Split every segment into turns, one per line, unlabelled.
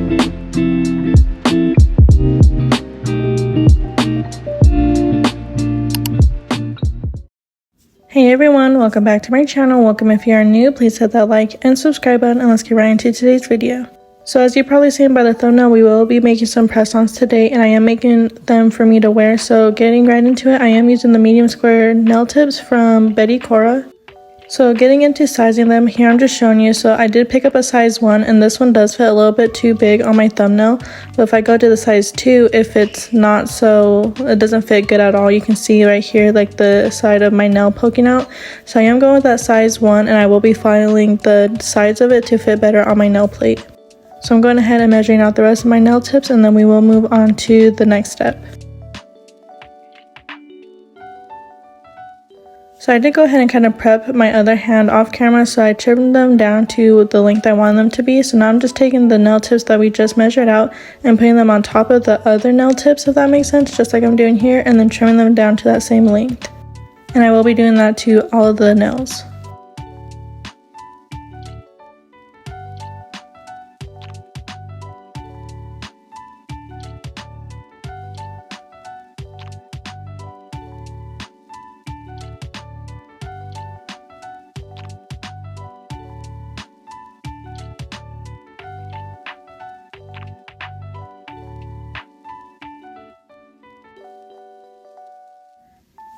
Hey everyone, welcome back to my channel. Welcome if you are new, please hit that like and subscribe button and let's get right into today's video. So as you've probably seen by the thumbnail, we will be making some press-ons today and I am making them for me to wear. So getting right into it, I am using the medium square nail tips from 𝐵𝐵𝒄𝐃. So getting into sizing them, here I'm just showing you. So I did pick up a size 1 and this one does fit a little bit too big on my thumbnail. But if I go to the size 2, if it's not so, it doesn't fit good at all. You can see right here like the side of my nail poking out. So I am going with that size 1 and I will be filing the sides of it to fit better on my nail plate. So I'm going ahead and measuring out the rest of my nail tips and then we will move on to the next step. So I did go ahead and kind of prep my other hand off camera, so I trimmed them down to the length I wanted them to be. So now I'm just taking the nail tips that we just measured out and putting them on top of the other nail tips, if that makes sense, just like I'm doing here, and then trimming them down to that same length. And I will be doing that to all of the nails.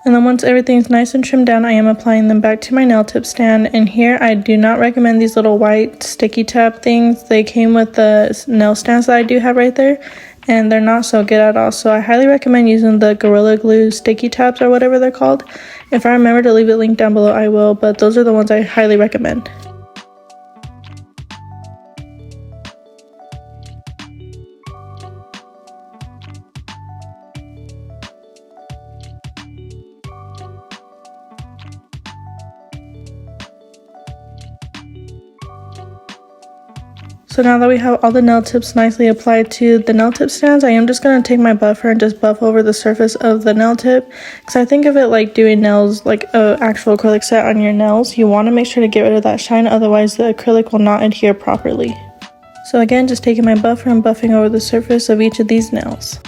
And then once everything's nice and trimmed down, I am applying them back to my nail tip stand. And here I do not recommend these little white sticky tab things. They came with the nail stands that I do have right there, and they're not so good at all. So I highly recommend using the Gorilla Glue sticky tabs or whatever they're called. If I remember to leave it linked down below, I will, but those are the ones I highly recommend. So now that we have all the nail tips nicely applied to the nail tip stands, I am just going to take my buffer and just buff over the surface of the nail tip. Because I think of it like doing nails, like an actual acrylic set on your nails. You want to make sure to get rid of that shine, otherwise the acrylic will not adhere properly. So again, just taking my buffer and buffing over the surface of each of these nails.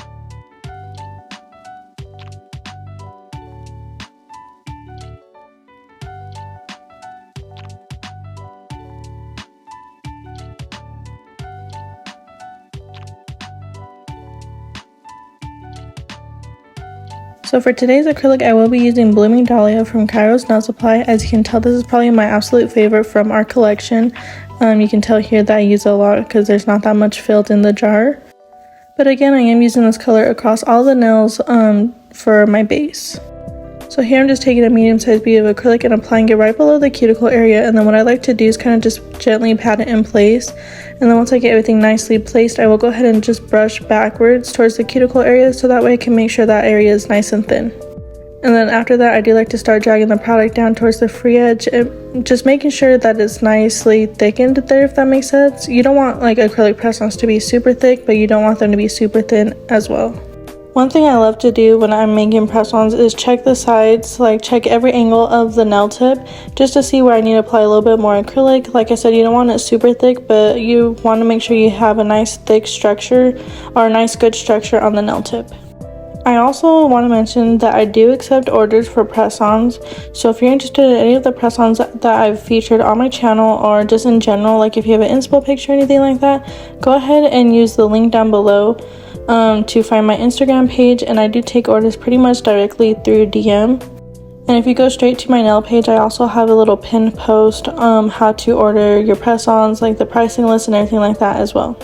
So for today's acrylic, I will be using Blooming Dahlia from KAIROSE Nail Supply. As you can tell, this is probably my absolute favorite from our collection. You can tell here that I use it a lot because there's not that much filled in the jar. But again, I am using this color across all the nails for my base. So here I'm just taking a medium-sized bead of acrylic and applying it right below the cuticle area, and then what I like to do is kind of just gently pat it in place. And then once I get everything nicely placed, I will go ahead and just brush backwards towards the cuticle area so that way I can make sure that area is nice and thin. And then after that, I do like to start dragging the product down towards the free edge and just making sure that it's nicely thickened there, if that makes sense. You don't want like acrylic press-ons to be super thick, but you don't want them to be super thin as well. One thing I love to do when I'm making press-ons is check the sides, like check every angle of the nail tip just to see where I need to apply a little bit more acrylic. Like I said, you don't want it super thick, but you want to make sure you have a nice thick structure or a nice good structure on the nail tip. I also want to mention that I do accept orders for press-ons, so if you're interested in any of the press-ons that I've featured on my channel or just in general, like if you have an inspo picture or anything like that, go ahead and use the link down below to find my Instagram page, and I do take orders pretty much directly through DM. And if you go straight to my nail page, I also have a little pinned post how to order your press-ons, like the pricing list and everything like that as well.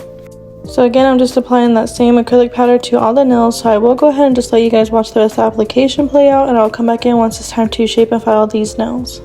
So again, I'm just applying that same acrylic powder to all the nails, so I will go ahead and just let you guys watch the rest of the application play out, and I'll come back in once it's time to shape and file these nails.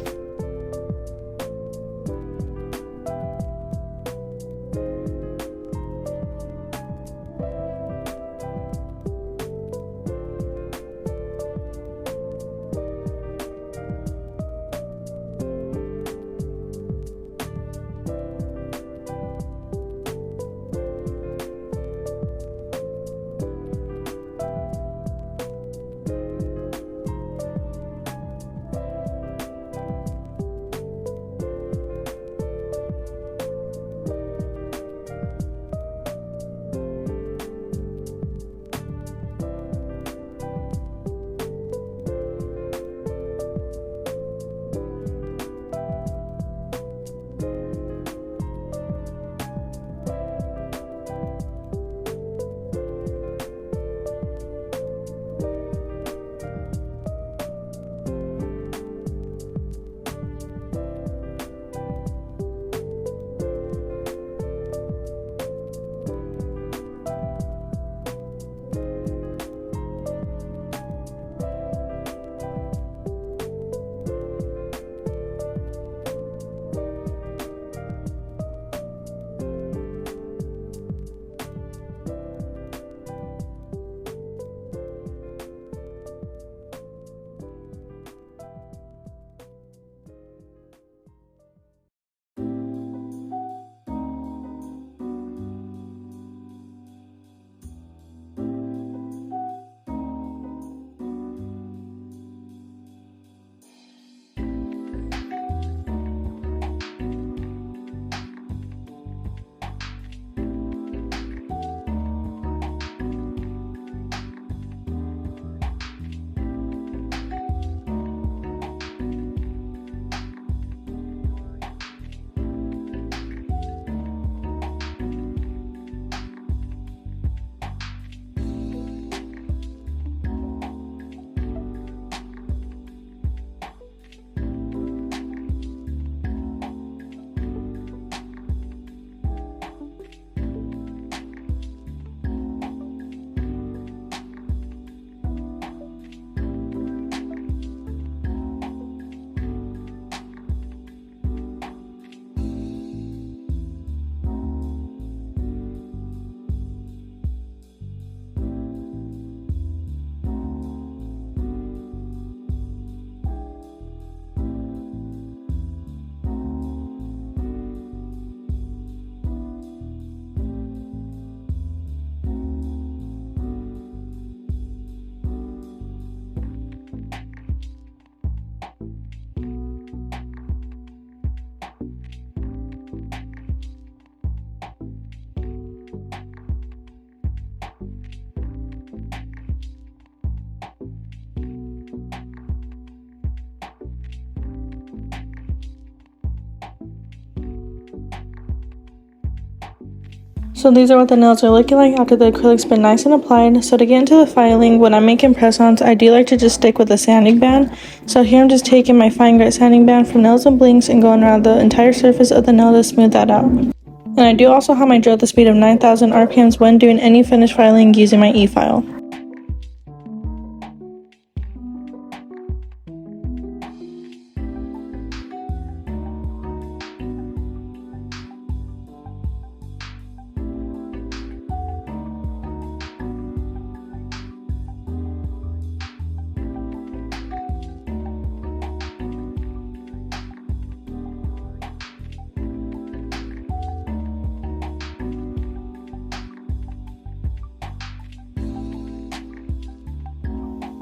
So these are what the nails are looking like after the acrylic's been nice and applied. So to get into the filing, when I'm making press-ons, I do like to just stick with a sanding band. So here I'm just taking my fine grit sanding band from Nails and Blinks and going around the entire surface of the nail to smooth that out. And I do also have my drill at the speed of 9,000 RPMs when doing any finish filing using my e-file.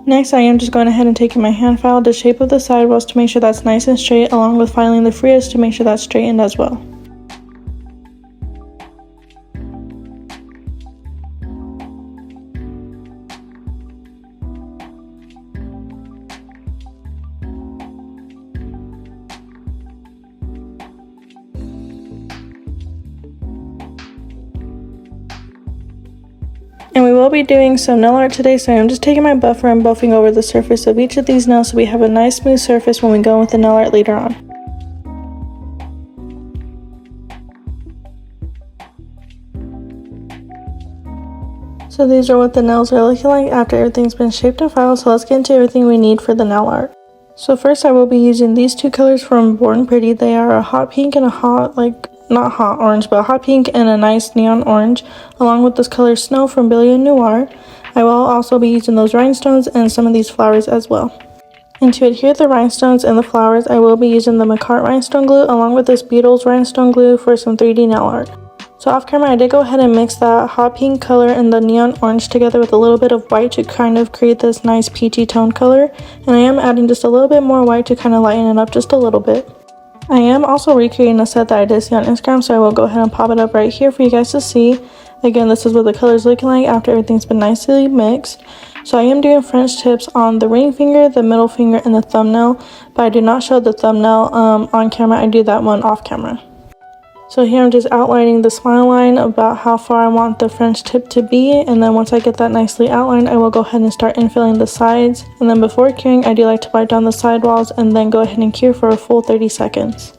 Next, I am just going ahead and taking my hand file, the shape of the sidewalls to make sure that's nice and straight, along with filing the free edge to make sure that's straightened as well. And we will be doing some nail art today, so I'm just taking my buffer and buffing over the surface of each of these nails so we have a nice smooth surface when we go with the nail art later on. So these are what the nails are looking like after everything's been shaped and filed, so let's get into everything we need for the nail art. So first I will be using these two colors from Born Pretty. They are a hot pink and a hot, not hot orange, but a hot pink and a nice neon orange, along with this color Snow from Brilliant Noir. I will also be using those rhinestones and some of these flowers as well. And to adhere the rhinestones and the flowers, I will be using the McCart rhinestone glue along with this Beetles rhinestone glue for some 3D nail art. So off camera, I did go ahead and mix that hot pink color and the neon orange together with a little bit of white to kind of create this nice peachy tone color. And I am adding just a little bit more white to kind of lighten it up just a little bit. I am also recreating a set that I did see on Instagram, so I will go ahead and pop it up right here for you guys to see. Again, this is what the color is looking like after everything's been nicely mixed. So I am doing French tips on the ring finger, the middle finger, and the thumbnail, but I do not show the thumbnail on camera. I do that one off camera. So here I'm just outlining the smile line about how far I want the French tip to be, and then once I get that nicely outlined, I will go ahead and start infilling the sides. And then before curing, I do like to wipe down the sidewalls and then go ahead and cure for a full 30 seconds.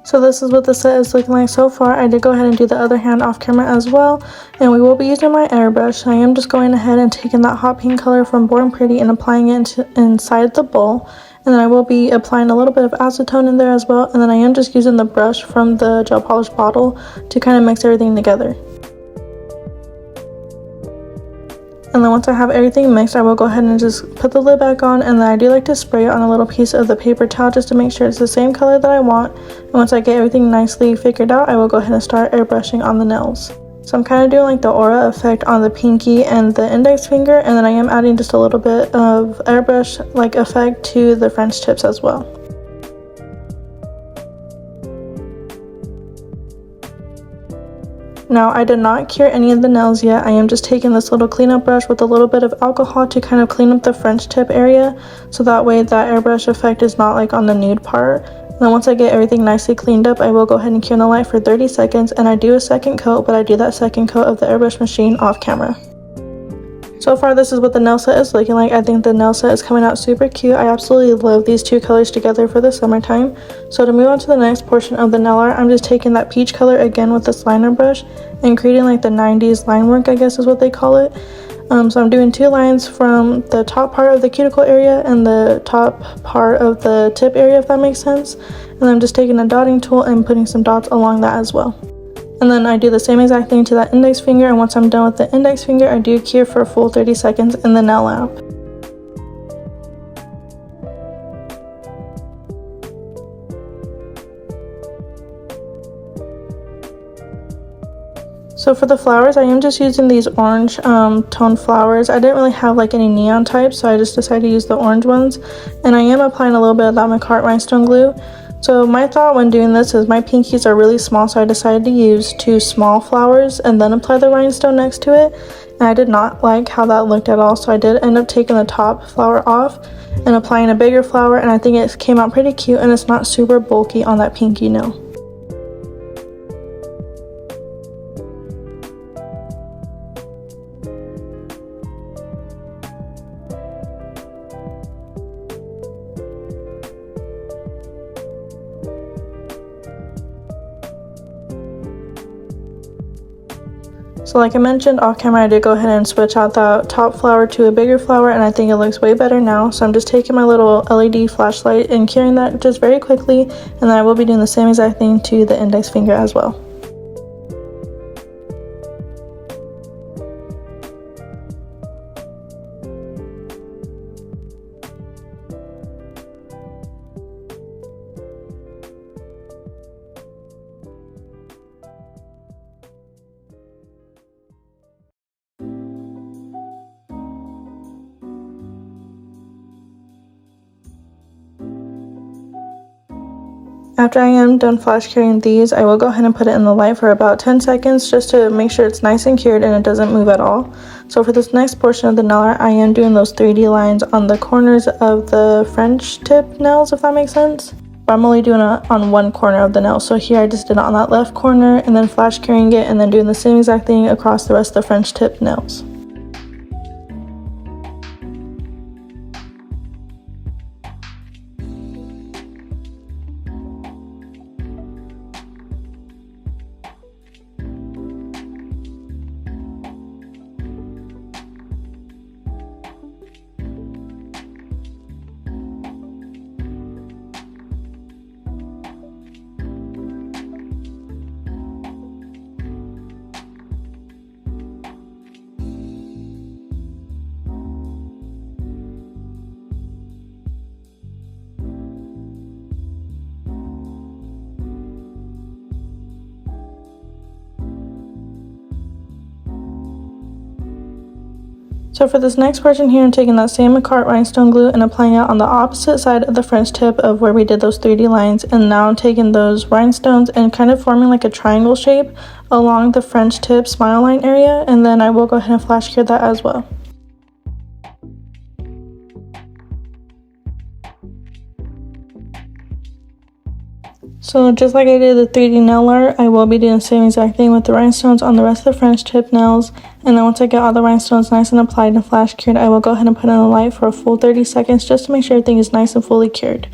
So this is what the set is looking like so far. I did go ahead and do the other hand off camera as well, and we will be using my airbrush. I am just going ahead and taking that hot pink color from Born Pretty and applying it inside the bowl, and then I will be applying a little bit of acetone in there as well, and then I am just using the brush from the gel polish bottle to kind of mix everything together. And then once I have everything mixed, I will go ahead and just put the lid back on, and then I do like to spray it on a little piece of the paper towel just to make sure it's the same color that I want. And once I get everything nicely figured out, I will go ahead and start airbrushing on the nails. So I'm kind of doing like the aura effect on the pinky and the index finger, and then I am adding just a little bit of airbrush like effect to the French tips as well. Now, I did not cure any of the nails yet. I am just taking this little cleanup brush with a little bit of alcohol to kind of clean up the French tip area, so that way that airbrush effect is not like on the nude part. And then once I get everything nicely cleaned up, I will go ahead and cure in the light for 30 seconds, and I do a second coat, but I do that second coat of the airbrush machine off camera. So far, this is what the nail set is looking like. I think the nail set is coming out super cute. I absolutely love these two colors together for the summertime. So to move on to the next portion of the nail art, I'm just taking that peach color again with this liner brush and creating like the 90s line work, I guess is what they call it. So I'm doing 2 lines from the top part of the cuticle area and the top part of the tip area, if that makes sense. And then I'm just taking a dotting tool and putting some dots along that as well. And then I do the same exact thing to that index finger, and once I'm done with the index finger, I do cure for a full 30 seconds in the nail lamp. So for the flowers, I am just using these orange tone flowers. I didn't really have like any neon types, so I just decided to use the orange ones. And I am applying a little bit of that 𝐻𝐈𝐊𝐿 rhinestone glue. So my thought when doing this is my pinkies are really small, so I decided to use 2 small flowers and then apply the rhinestone next to it. And I did not like how that looked at all, so I did end up taking the top flower off and applying a bigger flower, and I think it came out pretty cute and it's not super bulky on that pinky nail. So like I mentioned off camera, I did go ahead and switch out that top flower to a bigger flower, and I think it looks way better now. So I'm just taking my little LED flashlight and curing that just very quickly, and then I will be doing the same exact thing to the index finger as well. After I am done flash curing these, I will go ahead and put it in the light for about 10 seconds just to make sure it's nice and cured and it doesn't move at all. So for this next portion of the nail art, I am doing those 3D lines on the corners of the French tip nails, if that makes sense. But I'm only doing it on one corner of the nail. So here I just did it on that left corner and then flash curing it and then doing the same exact thing across the rest of the French tip nails. So for this next portion here, I'm taking that same 𝐻𝐈𝐊𝐿 rhinestone glue and applying it on the opposite side of the French tip of where we did those 3D lines. And now I'm taking those rhinestones and kind of forming like a triangle shape along the French tip smile line area. And then I will go ahead and flash cure that as well. So just like I did the 3D nail art, I will be doing the same exact thing with the rhinestones on the rest of the French tip nails. And then once I get all the rhinestones nice and applied and flash cured, I will go ahead and put it in the light for a full 30 seconds just to make sure everything is nice and fully cured.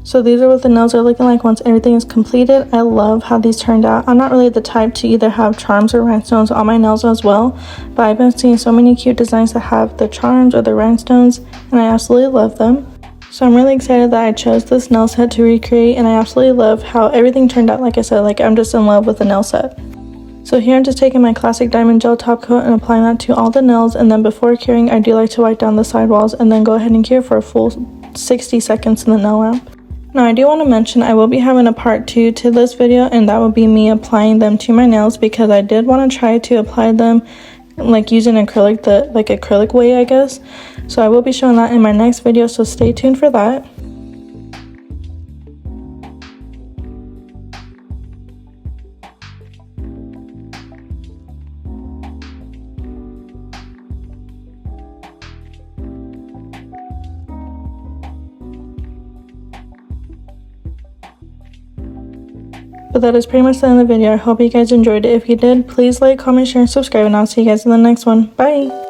So these are what the nails are looking like once everything is completed. I love how these turned out. I'm not really the type to either have charms or rhinestones on my nails as well, but I've been seeing so many cute designs that have the charms or the rhinestones, and I absolutely love them. So I'm really excited that I chose this nail set to recreate, and I absolutely love how everything turned out. Like I said, like I'm just in love with the nail set. So here I'm just taking my classic diamond gel top coat and applying that to all the nails, and then before curing I do like to wipe down the sidewalls and then go ahead and cure for a full 60 seconds in the nail lamp. Now I do want to mention I will be having a part 2 to this video, and that will be me applying them to my nails, because I did want to try to apply them like using acrylic, the acrylic way, I guess. So I will be showing that in my next video, so stay tuned for that. But that is pretty much the end of the video. I hope you guys enjoyed it. If you did, please like, comment, share, and subscribe, and I'll see you guys in the next one. Bye!